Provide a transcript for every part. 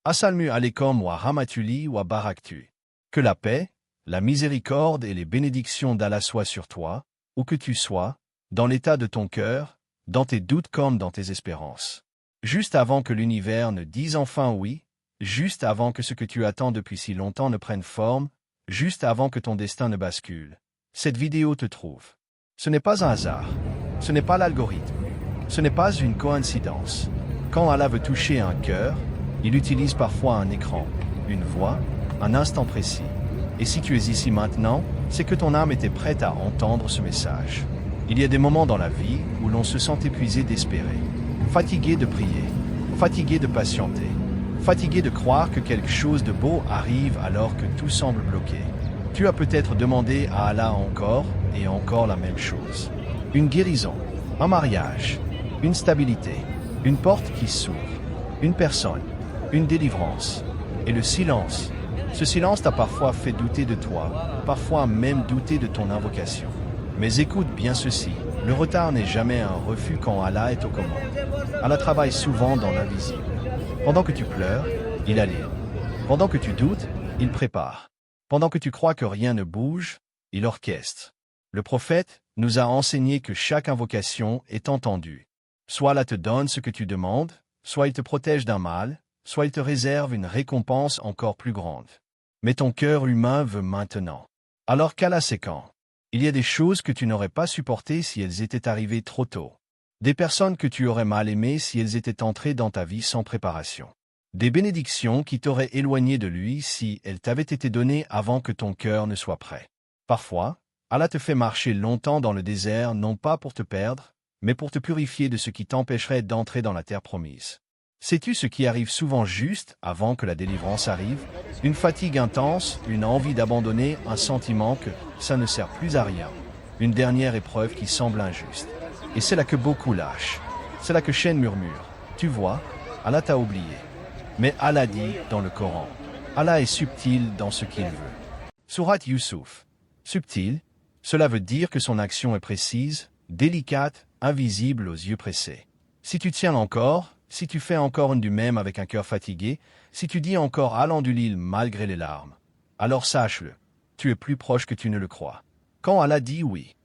Assalamu alaikum wa rahmatullah wa barakatuh. Que la paix, la miséricorde et les bénédictions d'Allah soient sur toi, où que tu sois, dans l'état de ton cœur, dans tes doutes comme dans tes espérances. Juste avant que l'univers ne dise enfin oui, juste avant que ce que tu attends depuis si longtemps ne prenne forme, juste avant que ton destin ne bascule, cette vidéo te trouve. Ce n'est pas un hasard, ce n'est pas l'algorithme, ce n'est pas une coïncidence. Quand Allah veut toucher un cœur, il utilise parfois un écran, une voix, un instant précis. Et si tu es ici maintenant, c'est que ton âme était prête à entendre ce message. Il y a des moments dans la vie où l'on se sent épuisé d'espérer, fatigué de prier, fatigué de patienter, fatigué de croire que quelque chose de beau arrive alors que tout semble bloqué. Tu as peut-être demandé à Allah encore et encore la même chose. Une guérison, un mariage, une stabilité, une porte qui s'ouvre, une personne, une délivrance. Et le silence. Ce silence t'a parfois fait douter de toi, parfois même douter de ton invocation. Mais écoute bien ceci, le retard n'est jamais un refus quand Allah est aux commandes. Allah travaille souvent dans l'invisible. Pendant que tu pleures, il allie. Pendant que tu doutes, il prépare. Pendant que tu crois que rien ne bouge, il orchestre. Le prophète nous a enseigné que chaque invocation est entendue. Soit Allah te donne ce que tu demandes, soit il te protège d'un mal, soit il te réserve une récompense encore plus grande. Mais ton cœur humain veut maintenant. Alors qu'Allah sait quand. Il y a des choses que tu n'aurais pas supportées si elles étaient arrivées trop tôt. Des personnes que tu aurais mal aimées si elles étaient entrées dans ta vie sans préparation. Des bénédictions qui t'auraient éloigné de lui si elles t'avaient été données avant que ton cœur ne soit prêt. Parfois, Allah te fait marcher longtemps dans le désert non pas pour te perdre, mais pour te purifier de ce qui t'empêcherait d'entrer dans la terre promise. Sais-tu ce qui arrive souvent juste avant que la délivrance arrive? Une fatigue intense, une envie d'abandonner, un sentiment que ça ne sert plus à rien. Une dernière épreuve qui semble injuste. Et c'est là que beaucoup lâchent. C'est là que Chêne murmure. Tu vois, Allah t'a oublié. Mais Allah dit dans le Coran, Allah est subtil dans ce qu'il veut. Sourate Yusuf. Subtil, cela veut dire que son action est précise, délicate, invisible aux yeux pressés. Si tu tiens encore, si tu fais encore du même avec un cœur fatigué, si tu dis encore alhamdulillah malgré les larmes, alors sache-le, tu es plus proche que tu ne le crois. Quand Allah dit oui,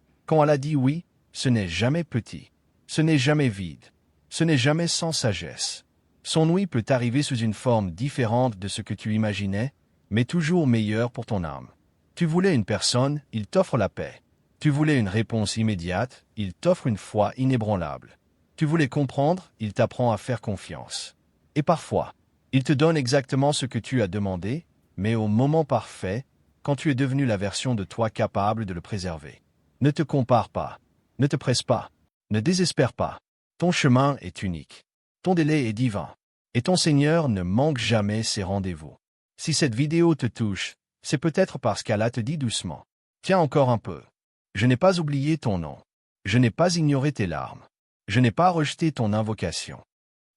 ce n'est jamais petit, ce n'est jamais vide, ce n'est jamais sans sagesse. Son oui peut arriver sous une forme différente de ce que tu imaginais, mais toujours meilleure pour ton âme. Tu voulais une personne, il t'offre la paix. Tu voulais une réponse immédiate, il t'offre une foi inébranlable. Tu voulais comprendre, il t'apprend à faire confiance. Et parfois, il te donne exactement ce que tu as demandé, mais au moment parfait, quand tu es devenu la version de toi capable de le préserver. Ne te compare pas, ne te presse pas, ne désespère pas. Ton chemin est unique. Ton délai est divin. Et ton Seigneur ne manque jamais ses rendez-vous. Si cette vidéo te touche, c'est peut-être parce qu'Allah te dit doucement. Tiens encore un peu. Je n'ai pas oublié ton nom. Je n'ai pas ignoré tes larmes. Je n'ai pas rejeté ton invocation.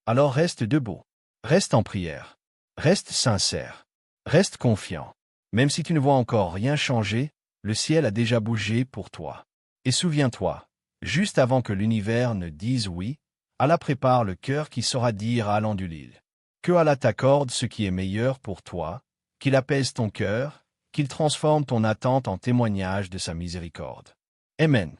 Alors reste debout. Reste en prière. Reste sincère. Reste confiant. Même si tu ne vois encore rien changer, le ciel a déjà bougé pour toi. Et souviens-toi, juste avant que l'univers ne dise oui, Allah prépare le cœur qui saura dire alhamdulillah. Que Allah t'accorde ce qui est meilleur pour toi, qu'il apaise ton cœur, qu'il transforme ton attente en témoignage de sa miséricorde. Amen.